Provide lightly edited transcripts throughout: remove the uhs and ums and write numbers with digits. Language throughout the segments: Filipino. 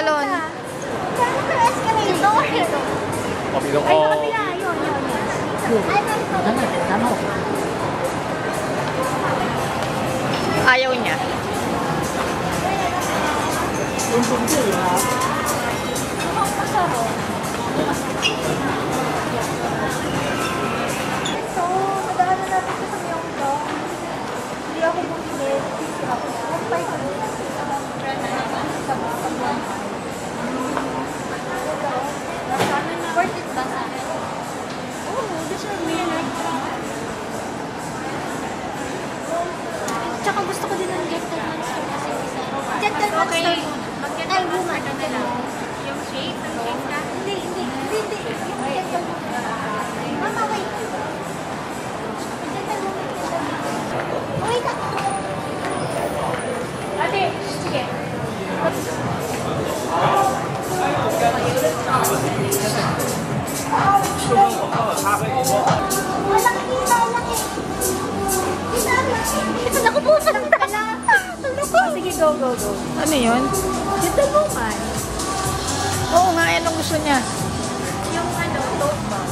talon. Saan ka escalator? Kabilang Ay, kabila. Yun. Ayaw niya. So, madaanan natin sa Myeongdong. Hindi ako bumili. Ang fight ko. Worth it ba sa akin? Oo, deserve mo yan. Tsaka gusto ko din ng gentleman store kasi isa. Gentleman store. Ay, woman. Yung shape, ang shape ka? Hindi. Yung gentleman. Mama, wait. Wait ako. Ate, sige. Malaki. Ito na ko po sa tala. Sige, go. Ano yun? Gentleman. Oo nga, anong gusto niya? Yung tote bag.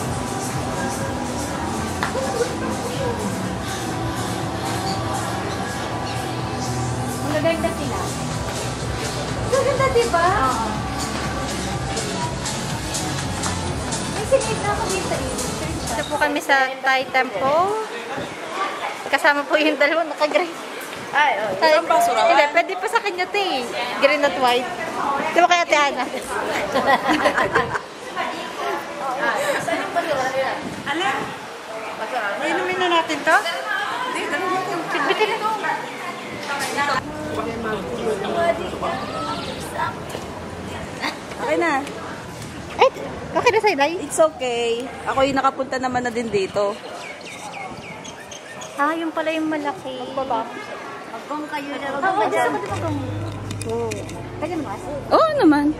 Ang gaganda sila. Gaganda, diba? Oo. May sinid na ako dito eh. Ito po kami sa Thai Temple. Kasama po yung dalawa, naka-green. Ay, Ibang basura. Hindi, pwede pa sa kanya ito eh. Green at white. Di ba kaya Tiana? Inumin na natin to? Sigbitin ito. Okay na. Eh, okay na sa'yo, Day? It's okay. Ako yung nakapunta naman na din dito. Ah, yung pala yung malaki. Kung kayo na rin. Ako, dyan ako diba kung... Oo. Kaya mas? Oo naman.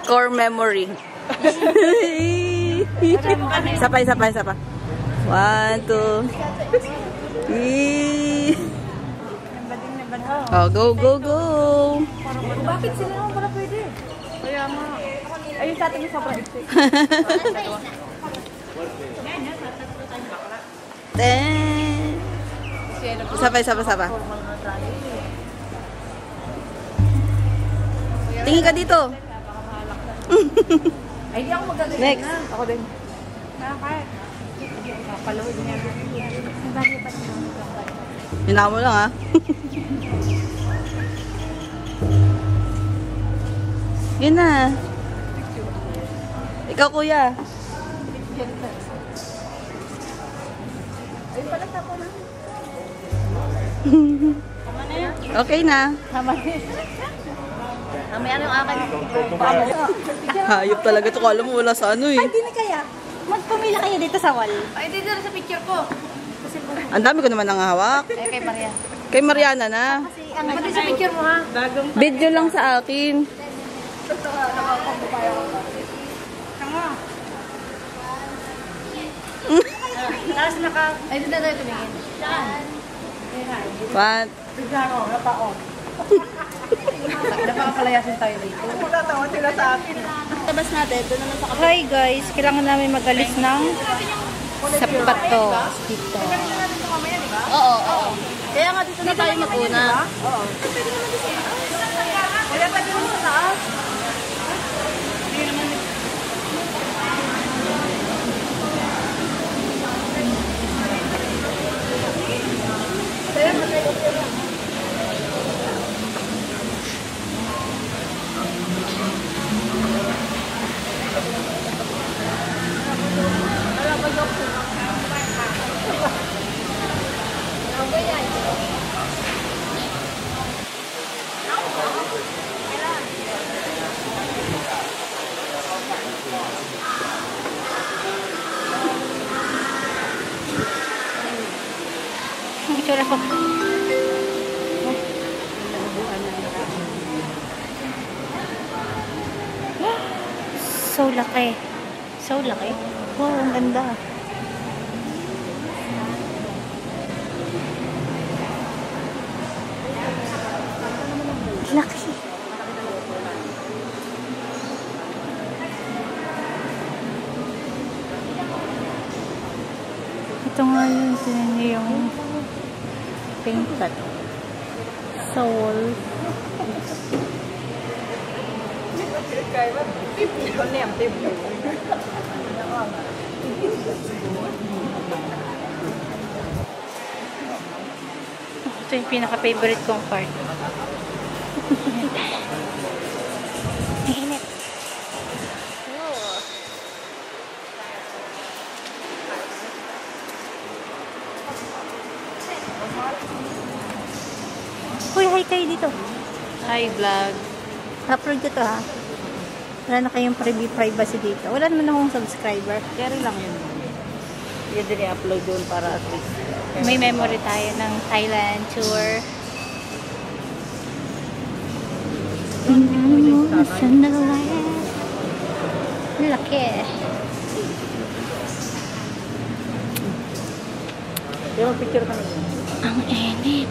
Core memory. Sapay. 1, 2. Oh, go. Bakit sila naman pala pwede? Kaya nga. Ayun sa atin yung sobrang exit. Sapay. Tingin ka dito. Ay, di ako magagawin. Next. Ako din. Hina mo lang ha. Yun na. Ikaw kuya. Okay na. Mamaya yung akin. Hayop talaga to. Kala mo wala sa ano eh. Ay, di na kaya. Magpumila kayo dito sa wall. Ay, dito na sa picture ko. Ang dami ko naman nang hawak. Eh, kay Maria. Kay Mariana na. Kasi ang pati sa picture mo ha. Video lang sa akin. Tapos ay, dito na tayo tumingin. Saan? What? Napakapalayasin tayo dito. Tabas natin. Doon naman sa Hi guys, kailangan namin magalis ng sapato dito. Oo. Kaya nga dito na tayo mag-una. Kaya pwede mo sa taas. Picture ako. So laki. So laki. Wow, ang ganda. Ito nga yun, tinan niyo yung painted sa wall. Ito yung pinaka-favorite kong part. Init. Uy, hi kayo dito. Hi, vlog. Upload ko to ha. Wala na kayong privacy dito. Wala naman akong subscriber. Carry lang yun. Hindi din i-upload doon para at least. May memory tayo ng Thailand tour. Laki. Yung picture kami doon. Ang init.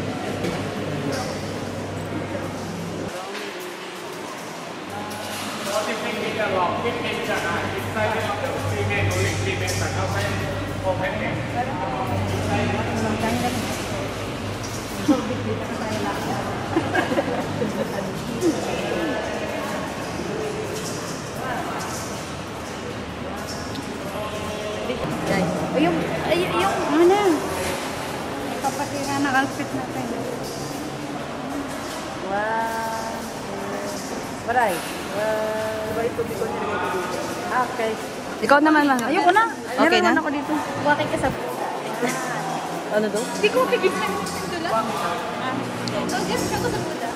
Yung ano? Papatira ng outfit natin. Wow. Maray. Okay. Ikaw naman lang. Ayoko na. Okay na? Ako dito. Bakit ka sa... Ano daw? Hindi ko mapigilhan yung sindulan. Nag-guess ako sa Buddha.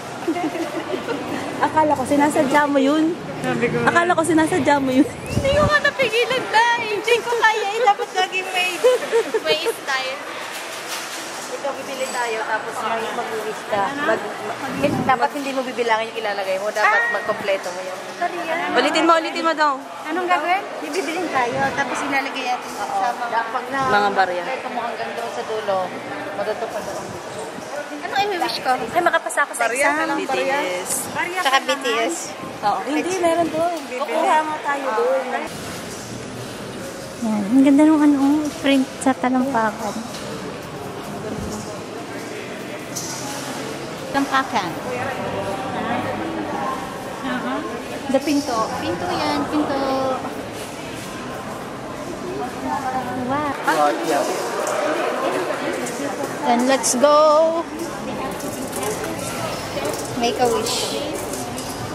Akala ko sinasadya mo yun. Akala ko sinasadya mo yun. Hindi ko nga napigilan na. Hindi ko kaya. Dapat lagi may style. Ikaw bibili tayo tapos mag-wish ka. Dapat hindi mo bibilangin yung ilalagay mo. Dapat magkompleto mo yun. Ulitin mo daw. Anong gagawin? Bibibilin tayo. Tapos ilalagay natin sa Mga barya. Ito mo hanggang doon sa dulo. Matutupad doon. Ano ay may wish ko? Ay makapasa ako sa exam. BTS. Tsaka BTS. Oo. Hindi, meron doon. Kukuha mo tayo doon. Yan. Ang ganda ng ano, print sa talampakan. Talampakan. The pinto. Pinto yan. Pinto. Wow. Then let's go. Make a wish.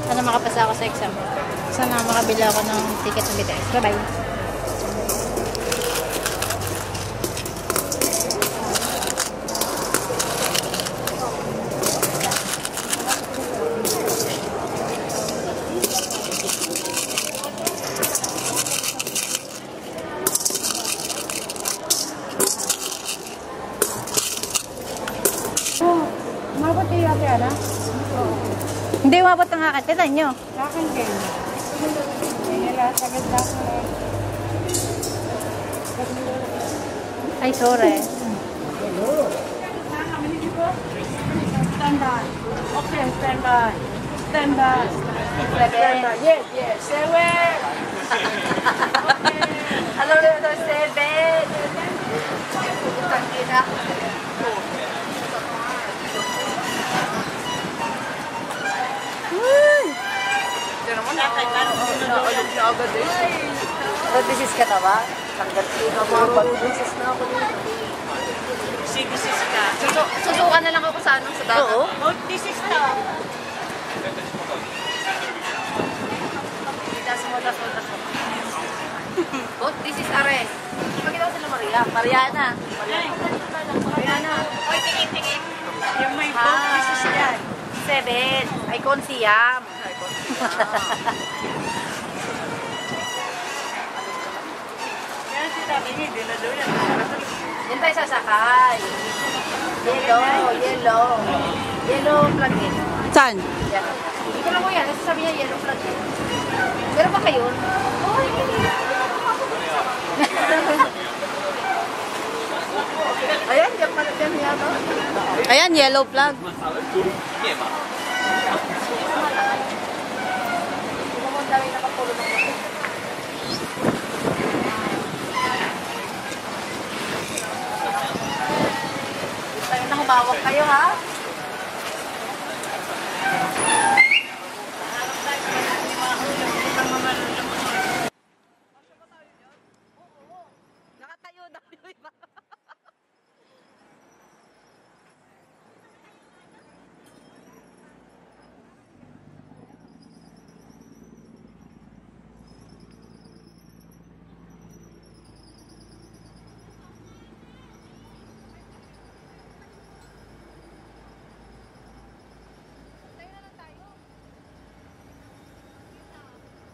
Sana makapasa ako sa exam. Sana makabila ako ng ticket ng BTS. Bye-bye. Mabot yung ate, Ana? Hindi umabot ang akin. Tinan nyo. Sa akin din. Nila, sagad na ako. Ay, sorry. Stand by. Okay, stand by. Stand by. Stand by. Yes, yes. 7. Alam mo ito, 7. Tangina. Diyan naman, naalog na agad eh. Pag-disis ka na ba? Tanggal pag-disis na ako dito. Sigisis ka. Susukan na lang ako sa anong sa dagat. Oo. Pag-disis na. Das mo. Both this is are. Ipakita ko sila Maria. Mariana. Oy, tingin. Yung may boat, this is yan. 7. Icon siyam. Yan si Tami, hindi na daw yan. Yan tayo sasakay. Yellow flag in. Saan? Yan. Ikaw lang mo yan. Sasabi niya yellow flag in. Meron ba kayo? Ayan, diyan pala dyan yata. Ayan, yellow flag. Dami nakapulo ng mga. Humawak kayo, ha? Nakatayo daw yung iba.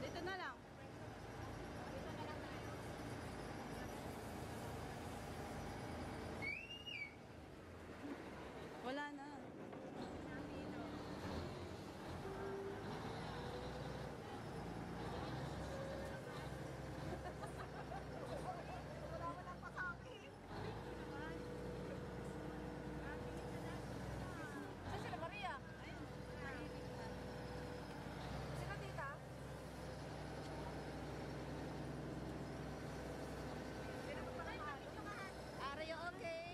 Dito na lang. Wala na. Saan sila, Maria? Sino tita? Are you okay?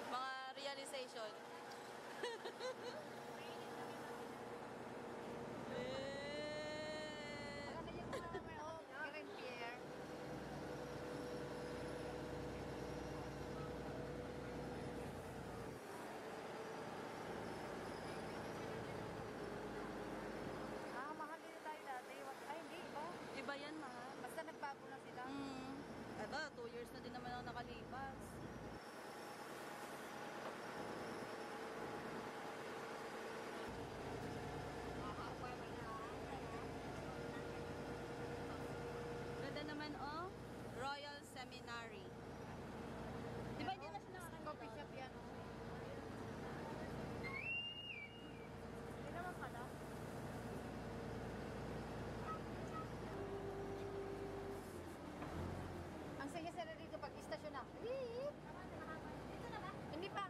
Mga realization. Mahal din tayo dati. Ay, hindi ba? Iba yan, mahal. Basta nagbago na sila. Ito, 2 years na din naman ang nakalipas. Ganda naman, oh. Royal Seminary. Di ba hindi na siya nakakalipas? Coffee shop yan. Hindi naman pala. Ang saya-saya dito pag istasyon na. Dito na ba? Hindi pa.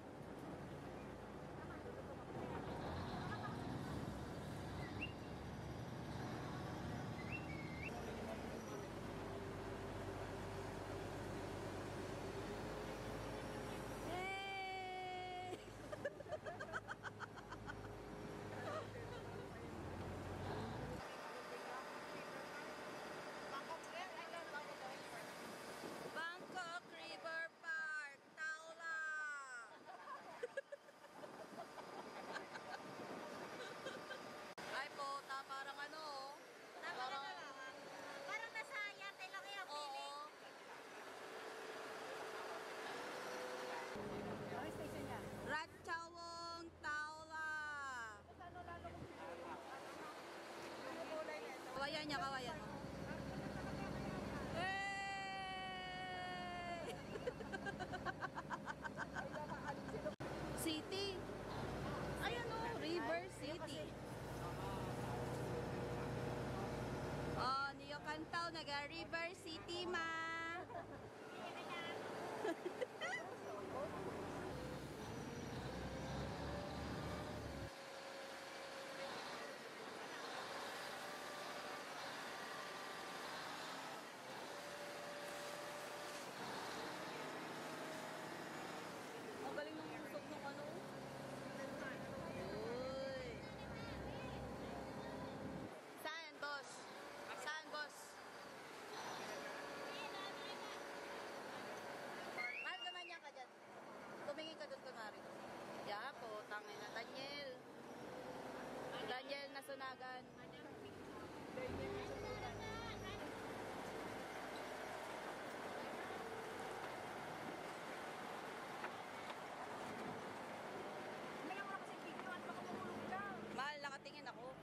Bangkok River Park, Taula. Ay po, parang ano, Parang nasa yate lang yung oo. Ano station niya? Ratchawong, Taula. Kawayan niya, kawayan. City. Ayan o, River City. Oh, niyo kantaw naga River City ma. Ang galing ng usok ng ano. Uy. Saan, boss? Saan, boss? Mahal naman yan ka dyan. Tumingin ka doon kunwari. Ya po, tangin na. Daniel. Daniel Nasunagan. Mahal, nakatingin ako.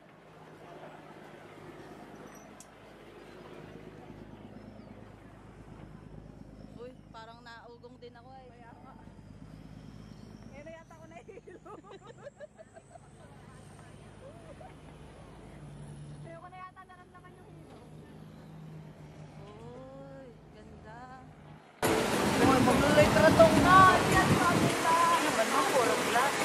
Uy, parang naugong din ako eh. Kaya nga. Ngayon na yata ako nahihilo. Ayoko na yata naramdaman yung hilo. Uy, ganda. Uy, maglulitra tong na. Yan, sabi na. Ano ba no? Puro glass.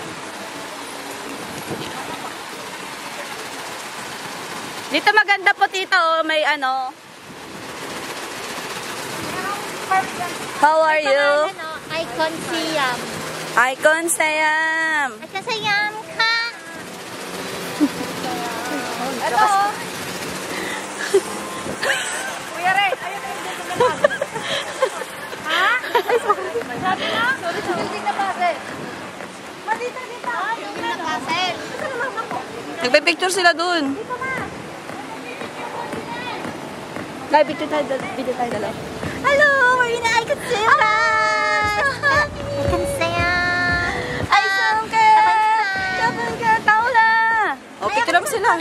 Dito maganda po tita, oh. May ano. How are you? Icon Siam. Icon Siam. At kasayam ka. Ano? Kuya Ray, ayun na yung dito naman. Ha? Sabi na? Sorry, building na base. Dito. Yung nakaset. Nagpe-picture sila dun. Dahil picture tayo, video tayo dalaw. Hello, we're in Icon Siam. Icon Siam. Ay, sangke! Kapag ka, tao na! O, picture mo sila.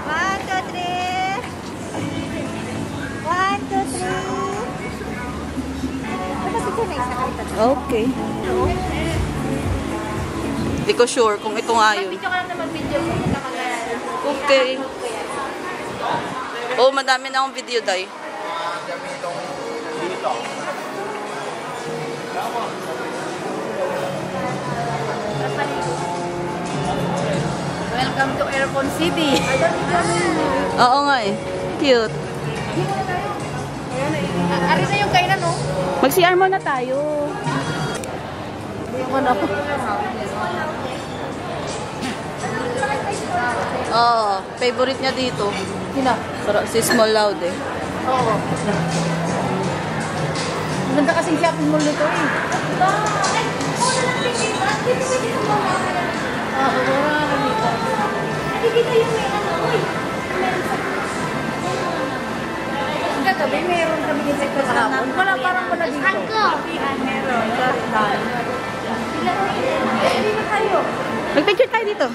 One, two, three. One, two, three. Okay. Hindi ko sure kung ito nga yun. Video ka lang na mag-video ko. Okay. Oh, madami na akong video, Day. Welcome to Aircon City. Oo nga eh. Cute. Ari na yung kainan, no? Mag-CR muna tayo. Yung ano? Oo, favorite niya dito. Sino? Si Small Loud eh. Oo. Maganda kasing shopping mall nito eh. Kagabi, meron kami din sa kahapon. Wala parang wala dito. Meron. Hindi na tayo. Mag-picture tayo dito.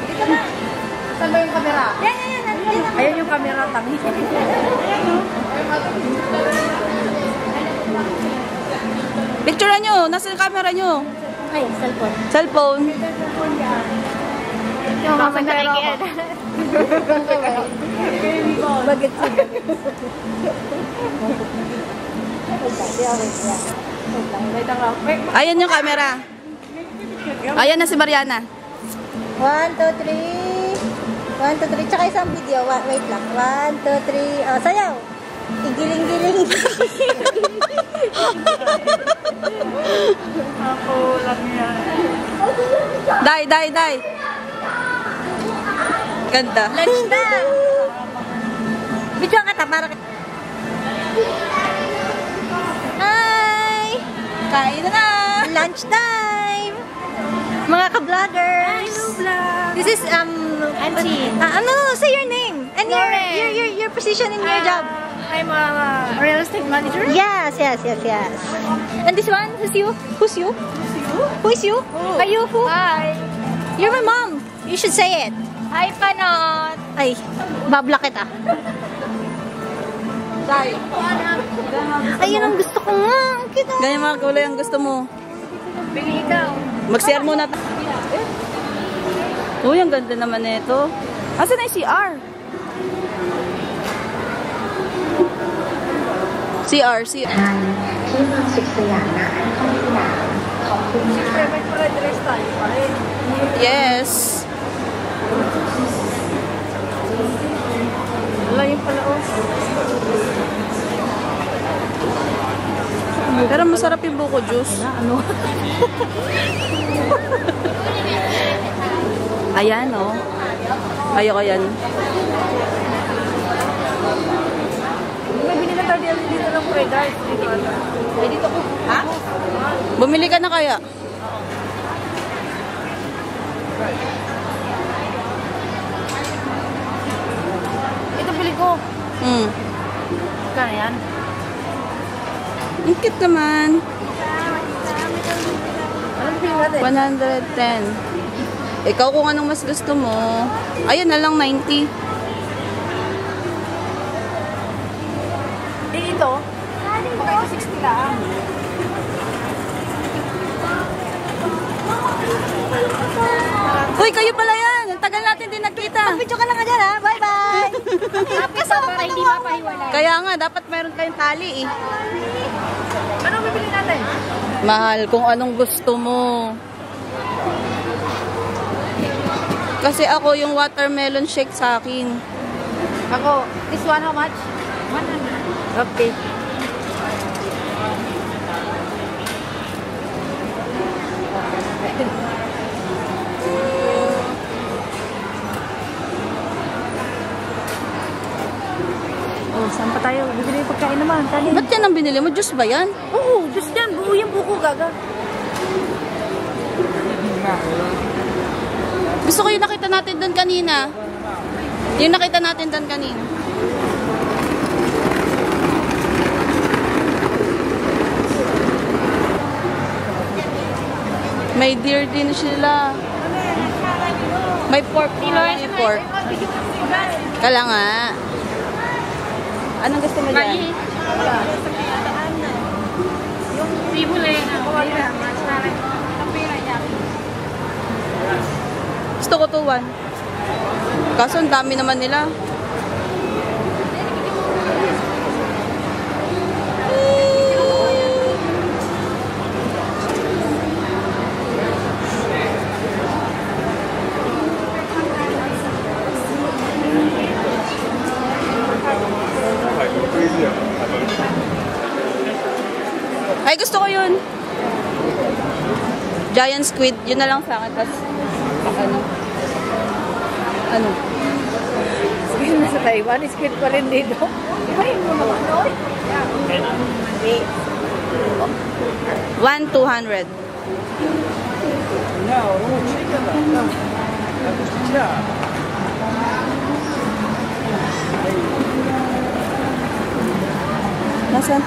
Dito na. Saan ba yung camera? Yan. Ayan yung camera, Tami. Picturean nyo. Nasa yung camera nyo. Ay, cellphone. Cellphone. Yung mga nakikiyan. Bagit siya. Ayan yung camera. Ayan na si Mariana. 1, 2, 3. 1, 2, 3. Tsaka isang video. Wait lang. 1, 2, 3. Oh, sayaw. Igiling-giling. Ako lang yan. Day. Ganda. Lunch na. Video ka ta para Hi! Kain na! Lunch time! Mga ka-vloggers! Hello, vlog! This is, Auntie. Say your name and your position in your job. I'm a real estate manager. Yes. And this one, who's you? Who's you? Are you who? Hi. You're my mom. You should say it. Hi, Panot. Ay, babla kita. Day. Ayun ang gusto ko nga. Ang cute. Ganyan mga kulay ang gusto mo. Pili ikaw. Mag-CR muna. Uy, ang ganda naman nito. Asan na yung CR? CR. ที่เมืองสุขสยามณไอคอนสยามขอบคุณค่ะ Siyempre, may dress tayo pa rin. Yes. Wala yung pala, oh. Pero masarap yung buko juice. Ano? Ayan, oh. Ayoko yan. May binili tayo dito ng bread. Ay, dito ko. Ha? Bumili ka na kaya? Ito bili ko. Kaya yan? Ang cute naman. Anong bili natin? 110. Ikaw kung anong mas gusto mo. Ayun na lang 90. Dito? Baka ito 60 lang. Uy, kayo pala yan. Ang tagal natin din nagkita. Video ka lang ka dyan, ha? Bye-bye! Kasama para hindi mapahiwalay. Kaya nga, dapat meron kayong tali eh. Ano bibili natin? Mahal, kung anong gusto mo. Kasi ako yung watermelon shake sa akin. Ako, this one how much? 100. Okay. Oh, saan pa tayo? Bibili yung pagkain naman. Tali. Ba't yan ang binili mo? Juice ba yan? Oo, Diyos yan. Buo yung buko, gaga. Gusto ko yung nakita natin doon kanina. Yung nakita natin doon kanina. May deer din sila. May pork. May pork. Kala nga. Anong gusto mo dyan? Gusto ko tuwan. Kaso ang dami naman nila. Ay, gusto ko yun. Giant squid. Yun na lang sa akin. Tapos, ano? Squid na sa Taiwan. Squid pa rin dito. Ibahin mo naman, no? 1,200. Nasaan?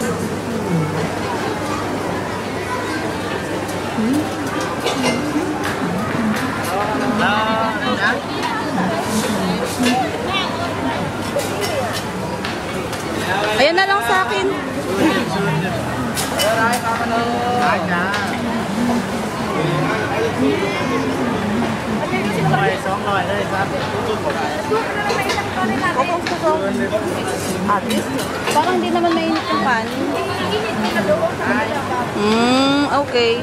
Ayan na lang sa akin. Parang hindi naman mainit yung pan. Okay.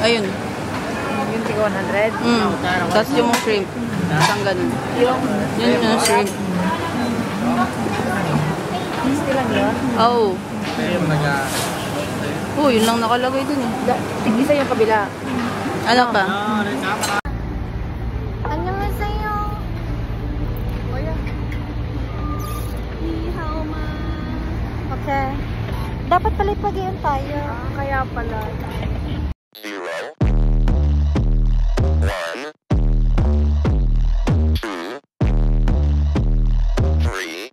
Ayun. Yung tiga 100? Tapos yung shrimp. Isang ganun. Yun yung shrimp. Gusto lang yun? Oh. Oh, yun lang nakalagay dun eh. Tig-isa yung kabila. Ano pa? 안녕하세요. 뭐야? 니하오마. Okay. Dapat pala ipag-iyon tayo. Kaya pala. 0, 1, 2, 3.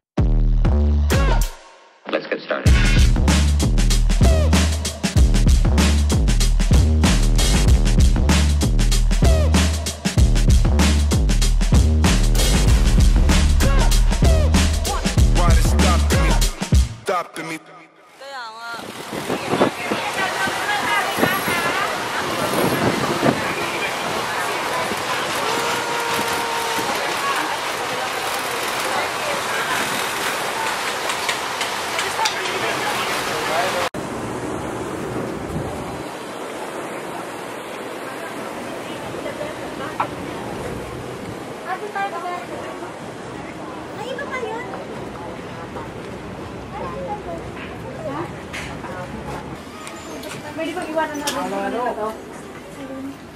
Let's get started. Why they stopping me? Stopping me. Kaya nga. Ay, iba pa yun? Pwede bang iwanan natin ito?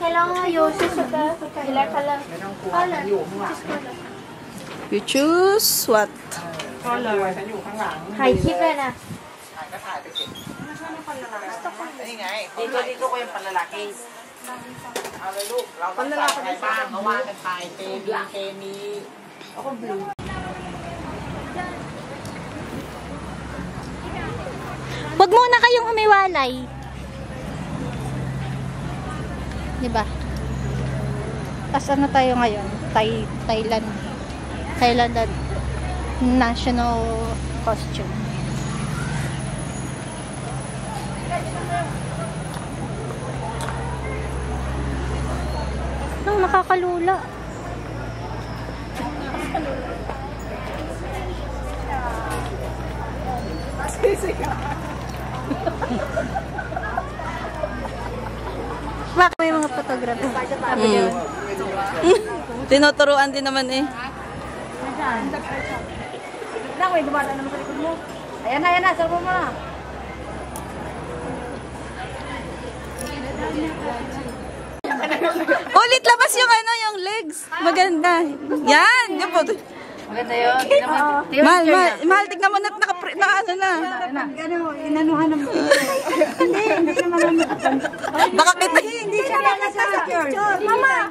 Kailangan yosi sa kailangan pala. You choose what? High keep na. Dito ko yung palalaki. Palalaki na pa. Hawakan tayo. Kenny. Ako blue. Huwag muna kayong umiwalay. Diba? Tapos ano tayo ngayon? Thailand. national costume. Nakakalula. Bakit may mga photography? Tinuturuan din naman eh. May dumadaan naman sa likod mo. Ayan na, salvo mo na. Ulit labas yung ano, yung legs. Maganda. Yan. Yung po. Maganda yun. Mahal, tignan mo na na ano na. Inanuhan ng Hindi naman Baka kita. Hindi siya kita sa picture. Mama!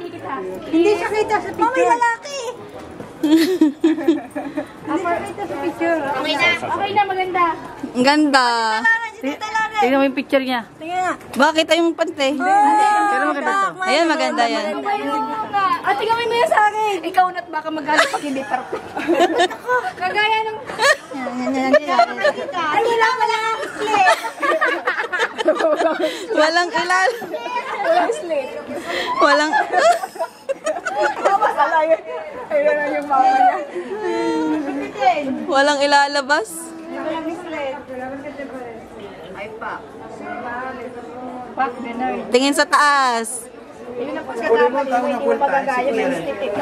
Hindi siya kita sa picture. Mama, yung lalaki! Okay na, maganda. Ang ganda. Tingnan mo yung picture niya. Bakit yung pante? Pero maganda to. Ayan, maganda yan. At tingnan mo yan sa akin. Ikaw na't baka magalit pag hindi perfect. Kagaya ng... Hindi lang, wala nga slate. Walang ilal. Walang slate. Walang... Ayun na yung mama niya. Walang ilalabas. Ay pa. Pak, dinner. Tingin sa taas. Yun ang pagkakama ni Wendy yung magagaya ng stick.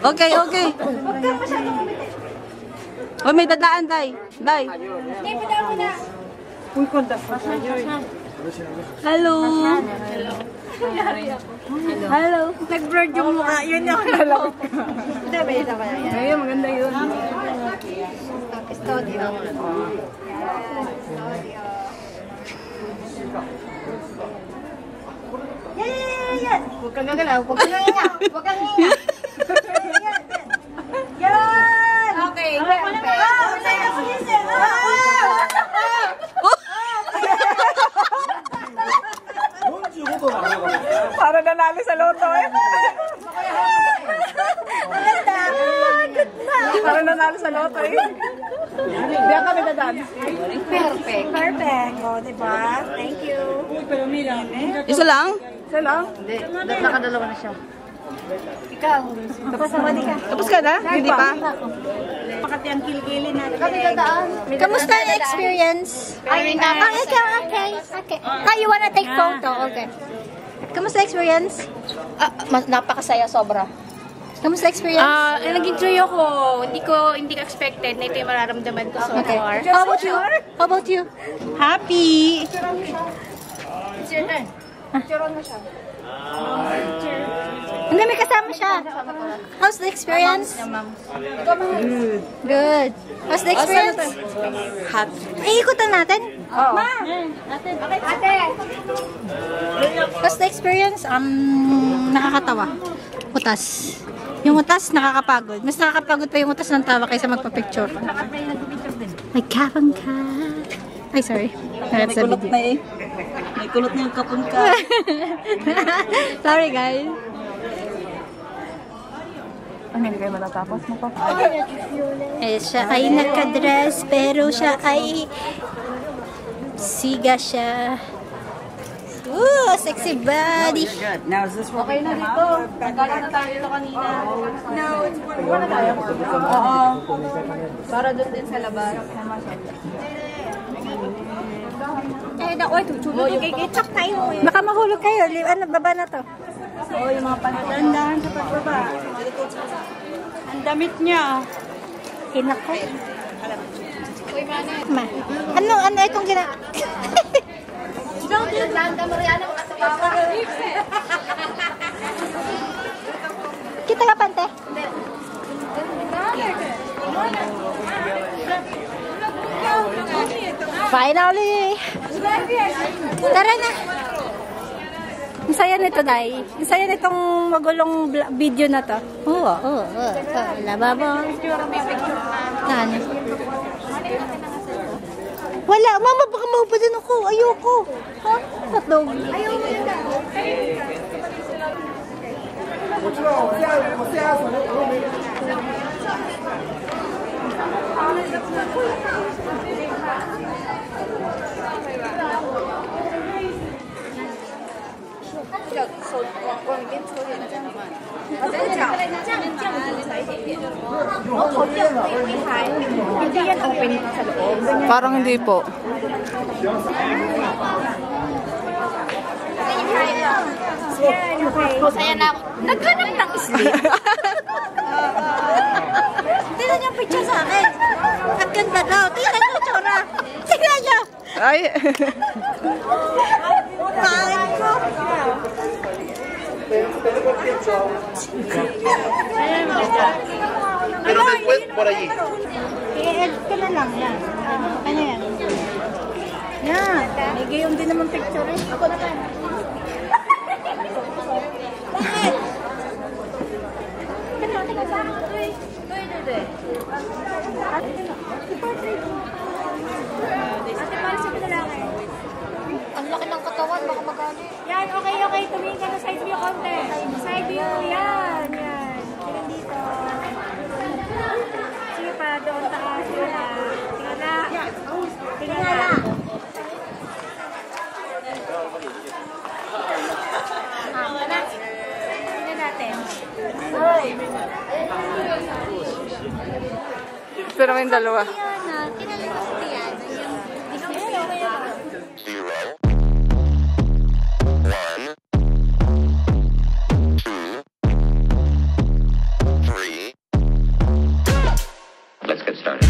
Okay. Oh, may dadaan, Day. Day. Hindi, pita mo na. Hello. Hello. Nag-blurred yung mukha. Yun yung nalapit ko. Hindi, may isa pa yan. Ayun, maganda yun. Studio. Yan! Huwag kang gagalaw. Huwag kang hinga. Huwag kang hinga. Yan! Okay. Para nanalo sa loto eh. Para nanalo sa loto eh. Hindi kami dadaan. Perfect. Perfect. O, diba? Thank you. Isa lang? Isa lang? Hindi, nakadalawa na siya. Tapos naman ka. Tapos ka na? Hindi pa? Pakati ang kilikili natin. Kami dadaan. Kamusta yung experience? Very nice. Okay. You wanna take photo? Okay. Kamusta experience? Napakasaya, sobra. Kamusta experience? Nag-enjoy ako. Hindi ko expected na ito yung mararamdaman ko so far. How about you? How about you? Happy. It's your turn. Turon mo siya. Hindi, may kasama siya. How's the experience? Good. How's the experience? Hot. Ikutan natin? Oo. Ma! Ate! How's the experience? Nakakatawa. Utas. Yung utas, nakakapagod. Mas nakakapagod pa yung utas ng tawa kaysa magpa-picture. May kapang ka. Ay, sorry. May kulot na eh. May kulot na yung kapon ka. Sorry, guys. Ano, hindi kayo matatapos mo pa? Siya ay nakadress, pero siya ay siga siya. Ooh, sexy body. Good. Now, is this what Okay na dito. Nagkala na tayo dito kanina. No, it's na tayo. Oo. Para doon din sa labas. Baka mahulog kayo. Ano, baba na to. Oo, yung mga pandahan sa pagbaba. Ang damit niya. Kinako. Ma. Ano itong gina... Kita ka, Pante? Finally! Tara na! Ang saya nito, Day. Ang saya nitong magulong video na to. Oo. Lababo. Ano? Wala. Mama, baka mahupadan ako. Ayoko. Ha? Hotdog. Ayoko yun. Parang hindi po. Masaya na ako. Naghanap ng sleep. Tingnan niyo yung picture sa akin. Ang ganda daw. Tingnan niyo, tsura. Tingnan niyo. Ay. Pangit ko. Pero después por allí. I-edit ko na lang. Yan. Ano yan? Yan. May gayon din naman picture eh. Ako naman. Bakit? Ang laki ng katawan, baka magalit. Yan, okay. Tumingin ka na side view konti. Side view, yan. Tingnan dito. Sige pa, doon taas. Tingnan na. Tingnan na. Tingnan natin. Pero may dalawa. Zero. 1. 2. 3. Let's get started.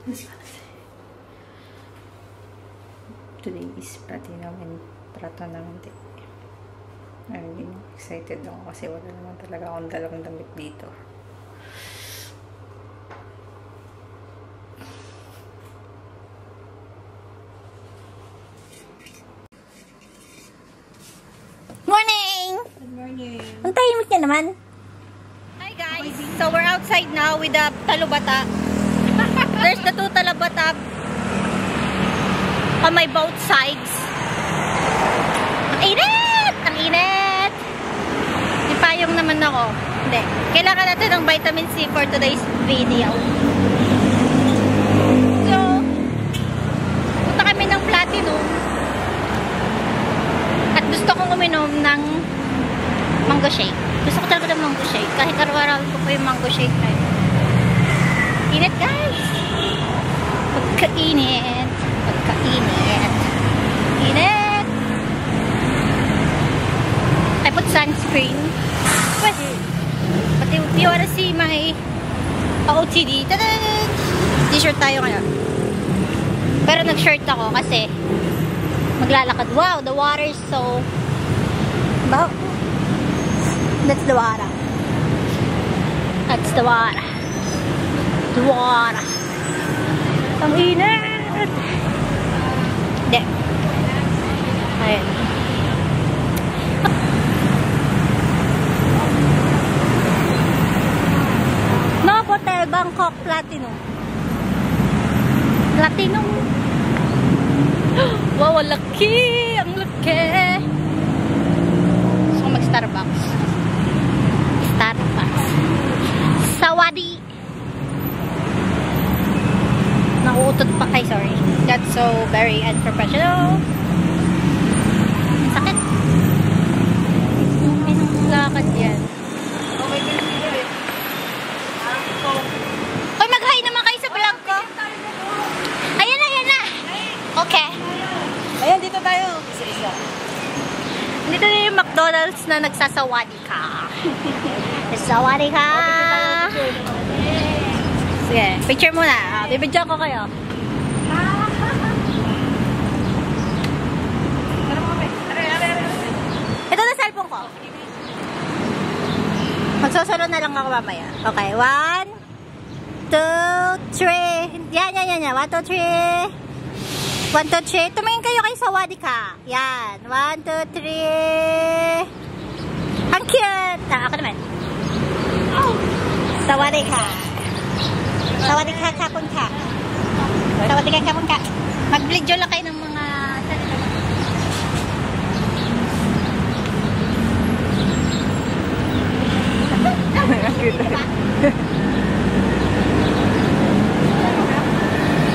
Today is platinum and platinum day. Ayun, excited ako kasi wala naman talaga akong dalang damit dito. Morning! Good morning. Ang tahimik niya naman. Hi guys! So we're outside now with the talubata. There's the two talubata on my both sides. Ang init! Ang init! May payong naman ako. Hindi. Kailangan natin ng vitamin C for today's video. So, punta kami ng Platinum. At gusto kong uminom ng mango shake. Gusto ko talaga ng mango shake. Kahit araw-araw ko po yung mango shake na yun. Init guys! Pagkainit. Pagkainit. Init! I put sunscreen. But if you wanna see my OOTD, t-shirt tayo ngayon. Pero nag-shirt ako kasi maglalakad. Wow, the water is so... Wow. That's the water. That's the water. The water. Ang init! Hindi. Ayan. Novotel Bangkok Platinum. Platinum. Wow, ang laki! Ang laki! So, mag-Starbucks. Starbucks. Sawadi! Nauutot pa. Ay, sorry. That's so very unprofessional. Sakit. May lakad yan. Hoy, mag-hi naman kayo sa vlog ko. Ayan na, ayan na. Okay. Ayan, dito tayo. Isa-isa. Dito na yung McDonald's na nagsasawadi ka. Sawadi ka. Sige, picture muna. Bibidyo ko kayo. Ito na cellphone ko. Magsusunod na lang ako mamaya. Okay, 1, 2, 3. Yan. 1, 2, 3. 1, 2, 3. Tumingin kayo kay Sawadi ka. Yan. 1, 2, 3. Ang cute. Ako naman. Sawadi ka. Sawadi ka kapon ka. Sawadi ka kapon ka. Mag-video lang kayo ng mga salita.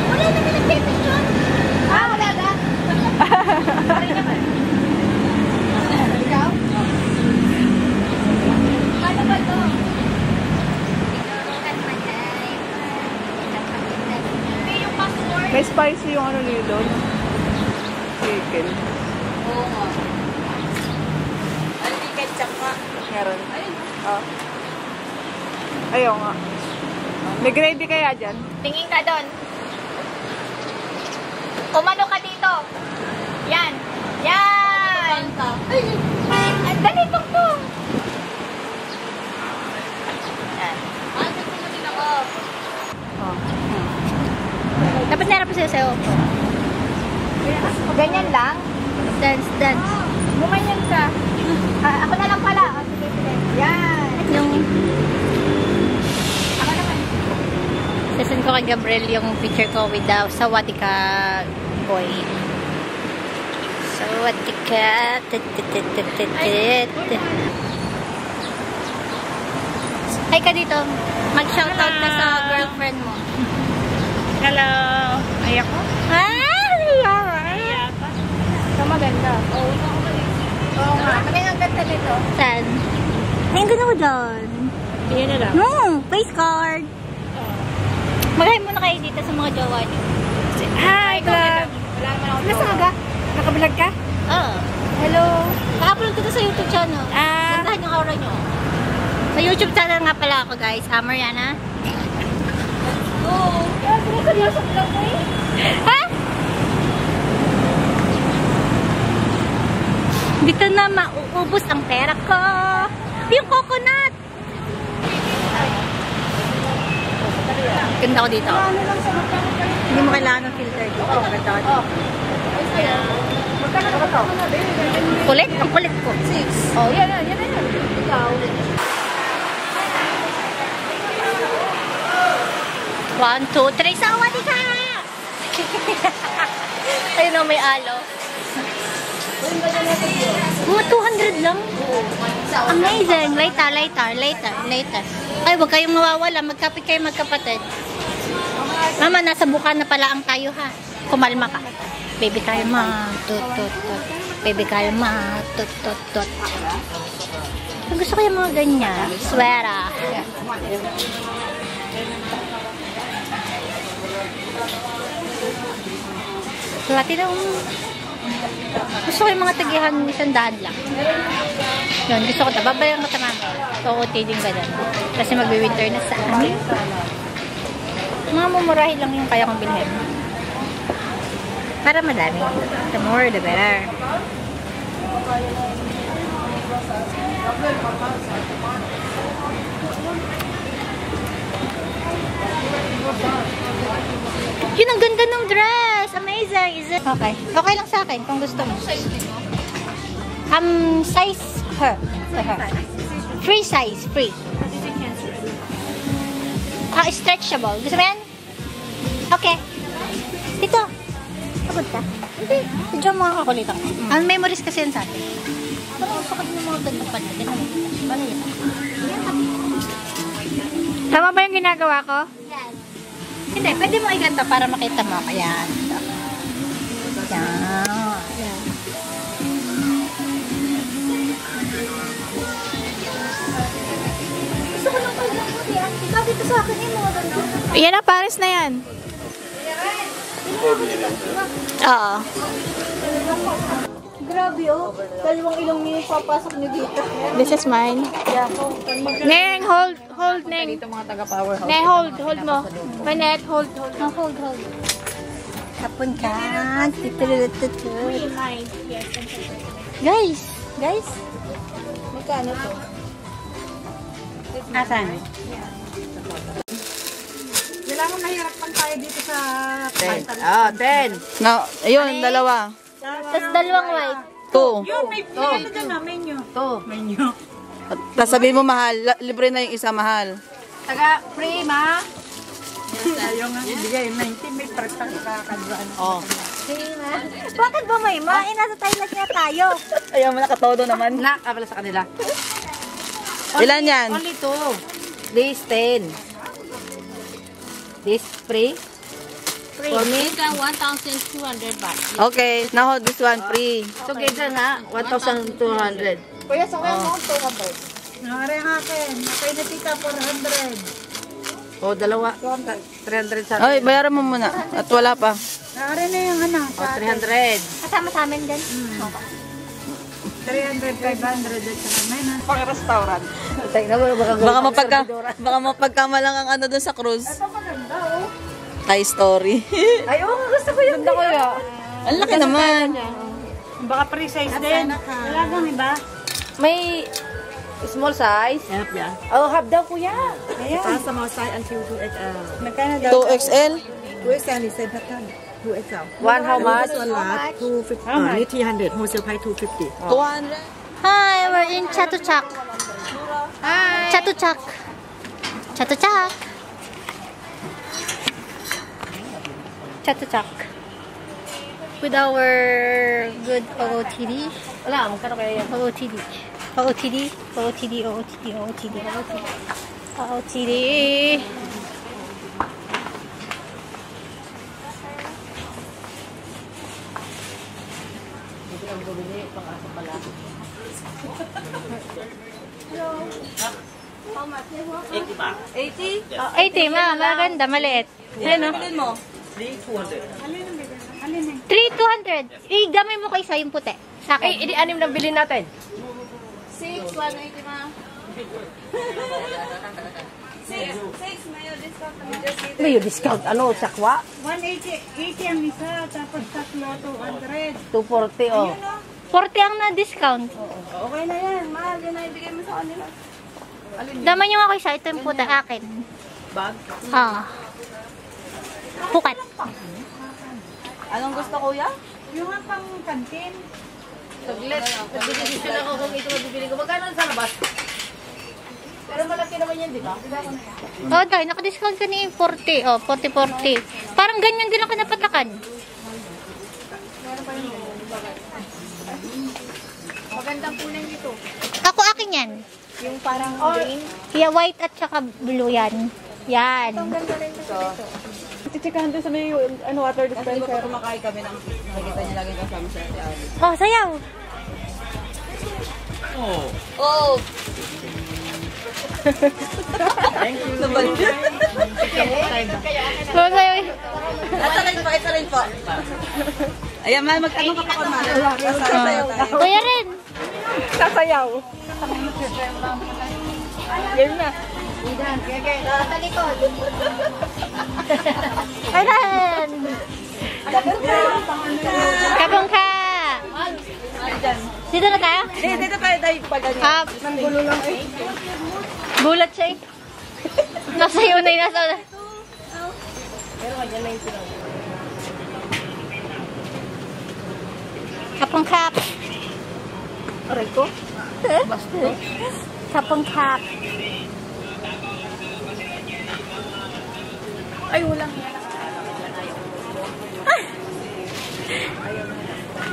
Wala na pinag-picture. Wala na. Ikaw? Paano ba ito? May spicy yung ano nyo doon. Chicken. Oo nga. Ano yung ketchup nga? Meron. Oh. Ayaw nga. May gravy kaya dyan? Tingin ka doon. Umano ka dito. Yan. Yan. Ang dali pang po. Yan. Oh. Dapat narap sa'yo sa'yo. Ganyan lang? Dance. Bumanyan ka. Ako na lang pala. O, sige. Yan. Yung... Ako naman. Sasend ko kay Gabriel yung picture ko with the Sawadika boy. Sawadika. Hi ka dito. Mag-shoutout ka sa girlfriend mo. Hello. Ayak ko? Ayak. Ito maganda. Oo nga. Kaming ang ganda nito. Saan? Ay, ang ganda mo doon. Yan na lang. Face card. Maghay muna kayo dito sa mga jowa niyo. Hi, vlog. Wala naman ako. Nasaan ka? Nakablog ka? Oo. Hello. Pa-upload ko to sa YouTube channel. Ah. Gandahan yung aura nyo. Sa YouTube channel nga pala ako guys. Mariana. Oh. Ha? Dito na mauubos ang pera ko. Yung coconut. Ganda ko dito. Hindi mo kailangan ng filter dito. Ganda ko dito. Kulit? Ang kulit ko. 6. Oh, yan. Ikaw. 1, 2, 3. Sawadee ka! Ayun o, may alo. Mga 200 lang. Amazing. Later. Ay, huwag kayong mawawala. Magkapit kayo magkapatid. Mama, nasa buka na pala ang tayo ha. Kumalma ka. Baby kayo tut. Baby kayo tut. Gusto ko yung mga ganyan. Swera. Lati na gusto ko yung mga tagihan 100 lang. Yun, gusto ko ito. Babayan ko ito mama. So, din ganun. Kasi magwi-winter na sa amin. Mga mumurahin lang yung kaya kong bilhin. Para madami. The more, the better. Yun, ang ganda ng dress. Amazing. Is it? Okay. Okay lang sa akin kung gusto mo. Size her. Free size. Free. Stretchable. Gusto mo yan? Okay. Dito. Pagod ka? Hindi. Medyo mga kakulit ako. Ang memories kasi yan sa atin. Parang sakit ng mga ganda pa natin. Bala yan. Tama ba yung ginagawa ko? Yes. Hindi. Pwede mo iganto para makita mo. Ayan. Yan. Gusto ko lang pala mo yan. Ikaw dito sa akin yung mga ganda. Yan na, Paris na yan. Oo. Grabe oh. Dalawang ilong niyo papasok niyo dito. This is mine. Neng, hold, Neng. Dito mga taga-powerhouse. Neng, hold mo. Manette, hold. Hold. Hapon ka. Guys. Magkano to? Asan? Kailangan mahirap lang tayo dito sa 10. No, ayun, dalawa. Tapos dalawang white. 2. Yun, may ano dyan na, menu. Menu. Tapos sabihin mo mahal, libre na yung isa mahal. Taga-free, ma. Ayaw nga ibigay, 90 may partang kakadwaan. Oh. Bakit ba may ma? Nasa Thailand nga tayo. Ayaw mo nakatodo naman. Nakabala sa kanila. Ilan yan? Only 2. This 10. This free. For me, 1,200 baht. Okay, now hold this one free. together na 1,200. Kuya, sa kaya mo 200. Nangyari ang akin, nakay na tita 400. O, dalawa. 300 sa Ay, bayaran mo muna. At wala pa. Nangyari na yung ano, O, 300. Kasama sa amin din. 300, 500 at saka may na. Pang-restaurant. Baka mapagkamalang ang ano doon sa cruise. Ito maganda oh. Thai story. Ay, oo, gusto ko yung ganda ko yun. Ang laki naman. Baka pre-size din. Wala bang iba? May small size. Yep, yeah. Oh, half daw, kuya. Ayan. Sa mga size until 2XL. Magkano daw? 2XL. 2XL is 2XL. One, how much? 250. Ni 300. Wholesale price 250. 200. Hi, we're in Chatuchak. Hi. Chatuchak. With our good OOTD. Wala, magkano kaya yan? OOTD. Ay, tema, maganda, maliit. Ano? 3,200. Igamay mo kay isa yung puti. Sa akin. Ay, anim lang bilhin natin. 6,180 ma. May discount. Ano, sakwa? 180 ang isa, tapos tatlo, 200. 240, oh. 40 ang na-discount. Okay na yan, mahal. Yan na ibigay mo sa kanila. Daman yung ako isa. Ito yung puta akin. Bag? Ah. Pukat. Anong gusto, kuya? Yung nga pang kantin. Saglit. Nag-decision ako kung ito mabibili ko. Magkano sa labas? Pero malaki naman yan, di ba? Oh, dahil naka-discount ka ni 40. Oh, 40. Parang ganyan din ako napatakan. Magandang kulay nito. Ako akin yan. Yung parang green. Yeah, white at saka blue yan. Yan. Ganda rin kasi dito. Chichikahan doon sa may water dispenser. Kasi kumakain kami ng nakikita niya lagi kasama sa Ali. Oh, sayaw. Oh! Thank you. Oh, sayaw. Ito rin po. Ayan, mahal, magtanong ka pa kung mahal. Sasayaw tayo. Kuya rin. Sasayaw. Yan na. Ayan. Kabungka. Dito na tayo? Dito tayo pag ano. Ah, Gulo lang eh. gulat siya eh. Nasayo na yung nasa. Kapungkap. Aray ko. Kapungkap. Ay, walang yan.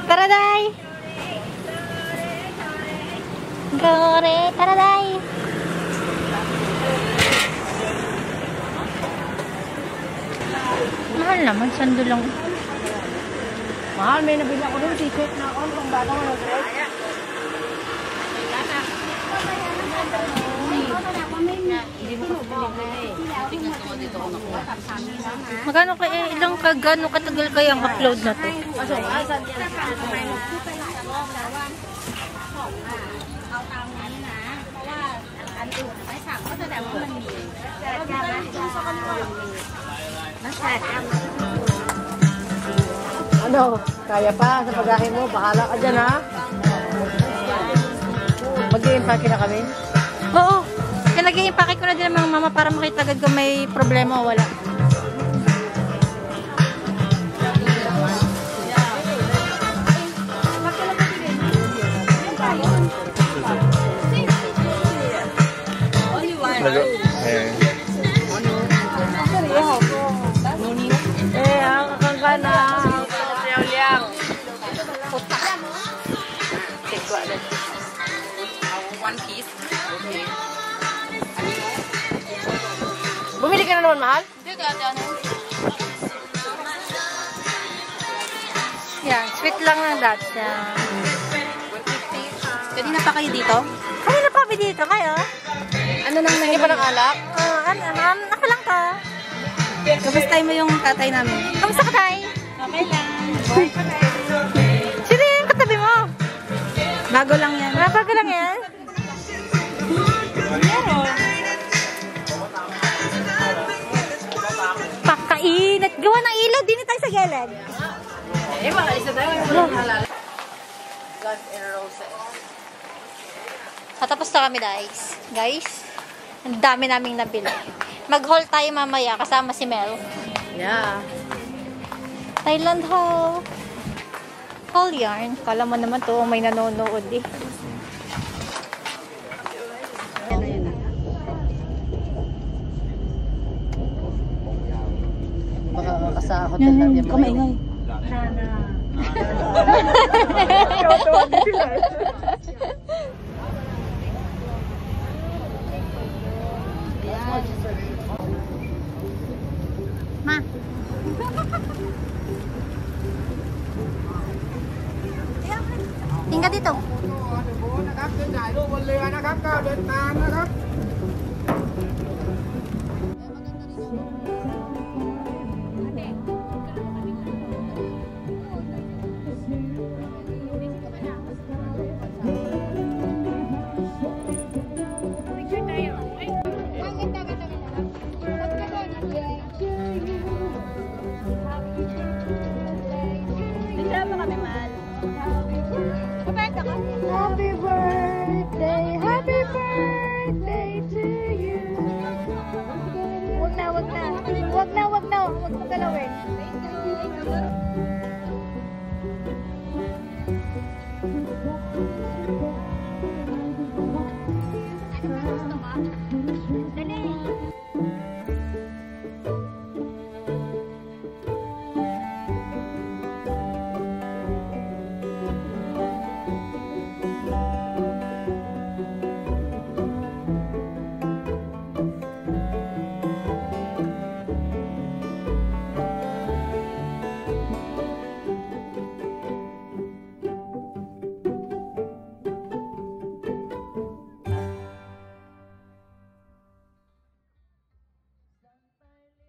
Taraday! Gore, taraday! Mahal naman, sando lang. Mahal, may nabili ako ng t-shirt na ako. Pang bata ko ng dress. Magkano kaya, ilang kagano katagal kaya ang upload na to? Ano? Kaya pa sa pagkain mo? Bahala ka dyan, ha? Mag-i-impake na kami? Oo. Kaya nag-i-impake ko na din ng mga mama para makita agad kung may problema o wala. Ang kakangkana. Liang. One piece. Okay. Bumili ka na naman, mahal? Yan, sweet lang ng dots. Yan. Kanina pa kayo dito? Kanina pa kami dito, kayo? Ano nang nangyay ba ng alak? Ako lang ka. Kapastay mo yung tatay namin. Kamusta ka, tay? Okay lang. Sino yung katabi mo? Bago lang yan. Bago lang yan? Pakainat. Gawa ng ilaw din tayo sa gilid. Eh, baka isa tayo yung halala. Guns N' Roses. Katapos na kami, guys. Guys, ang dami naming nabili. Mag-haul tayo mamaya kasama si Mel. Yeah. Thailand haul. Haul yarn. Kala mo naman to, may nanonood eh. Baka sa hotel lang yan. Kumaingay. Ma. Tinggal dito. Wag na. Wag mo galawin.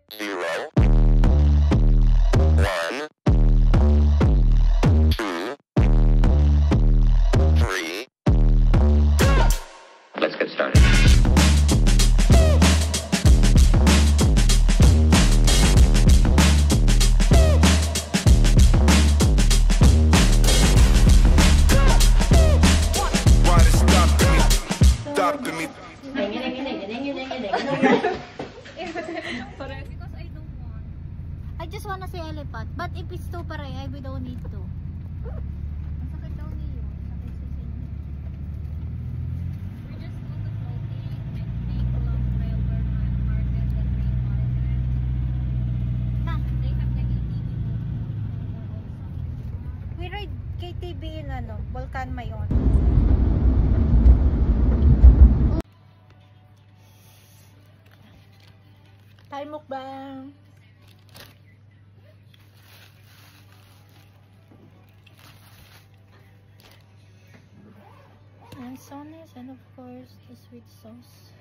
Zero. 1, 2, 3. Let's get started. Why they stopping me? Stopping me. I just wanna say elephant. But if it's too paray, we don't need to. Masakit daw niyo. Sakit sa sinyo. We just go to floating and big long trail where market the green market. They have the ATV. We ride KTV in Volcan Mayon. Tayo mukbang. And sauce, and of course the sweet sauce.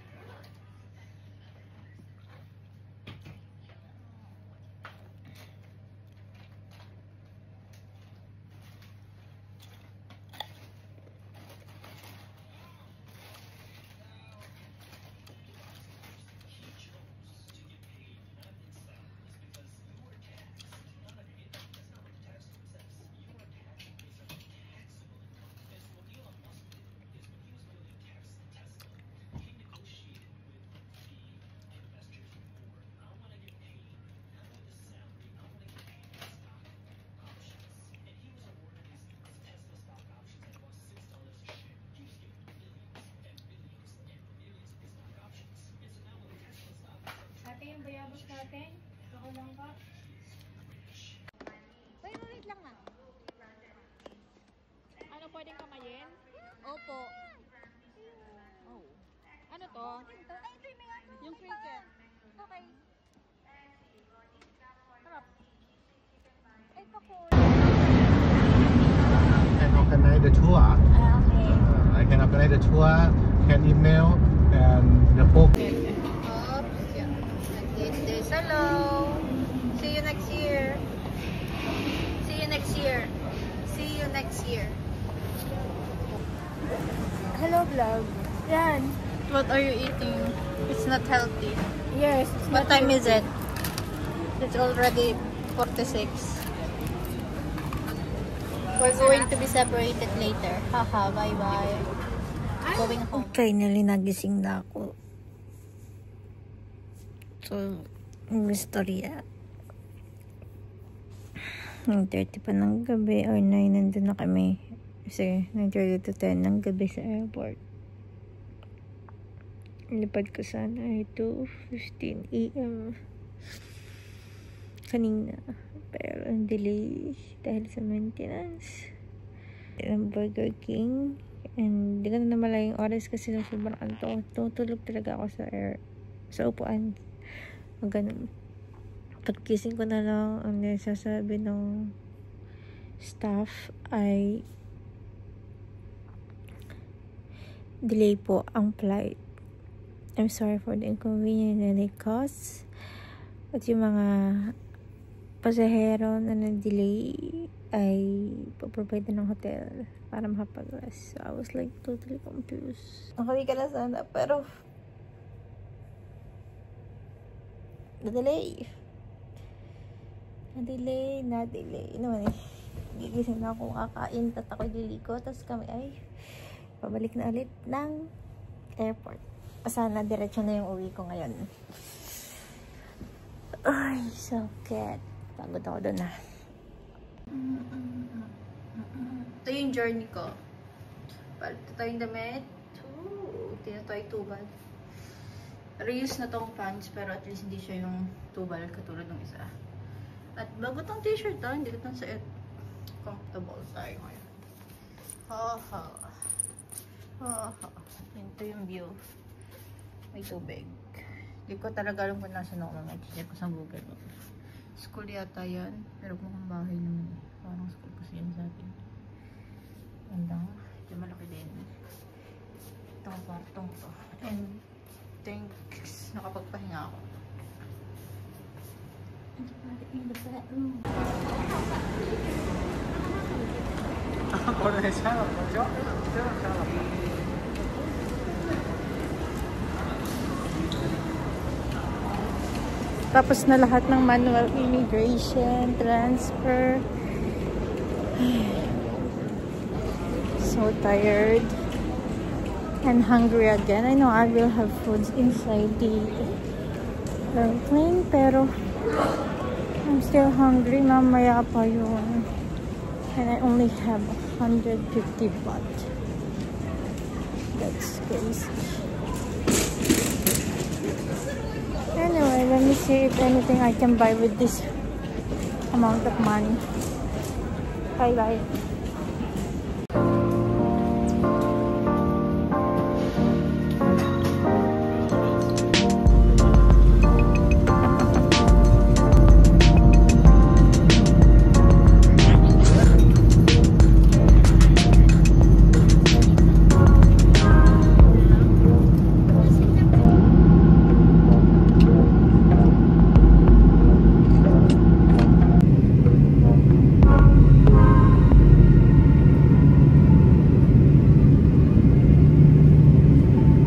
Ate, yung bayabas natin. Ako lang ka. Wait lang nga. Ano, pwedeng kamayin? Opo. Oh. Ano to? Yung cricket. Okay. Harap. Ay, pakul. Can organize the tour. Okay. I can organize the tour, can email, and the book. Oops. Yeah. This. Hello. See you next year. See you next year. See you next year. Hello, vlog. Yan. What are you eating? It's not healthy. Yes. What time is it? It's already 46. We're going to be separated later. Haha, bye-bye. Going home. Finally, nagising na ako. So, yung storya. 9:30 pa ng gabi or 9 nandun na kami. Kasi 9:30 to 10 ng gabi sa airport. Lipad ko sana ay 2:15 AM kanina. Pero ang delay dahil sa maintenance ng Burger King. And di ko na namala yung oras kasi na sobrang anto. Tutulog talaga ako sa upuan. O ganun. Pagkising ko na lang, ang nasasabi ng staff ay delay po ang flight. I'm sorry for the inconvenience that it caused. At yung mga pasahero na na-delay ay paprovide ng hotel para makapag-rest. So I was like totally confused. Nakawin ka na sana pero na-delay naman eh. Gigising na ako kakain at ako liliko. Tapos kami ay pabalik na ulit ng airport. Sana diretso na yung uwi ko ngayon. Ay, sakit. Pagod ako doon na. Ito yung journey ko. Ito tayong damit. Tinatoy tubal. Reuse na tong pants, pero at least hindi siya yung tubal katulad ng isa. At bago tong t-shirt to, hindi ko itong suot. Comfortable tayo ngayon. Ito yung view. May tubig. Hindi ko talaga alam kung nasa ako. Mag-check ko sa Google. School yata yan. Pero mukhang bahay naman. Parang school kasi yan sa atin. Ganda. Ito malaki din. Itong kwartong to. And thanks. Nakapagpahinga ako. In the bedroom. Tapos na lahat ng manual immigration, transfer. So tired and hungry again. I know I will have foods inside the airplane, pero I'm still hungry. Mamaya pa yun. And I only have 150 baht. That's crazy. Anyway, let me see if anything I can buy with this amount of money. Bye-bye.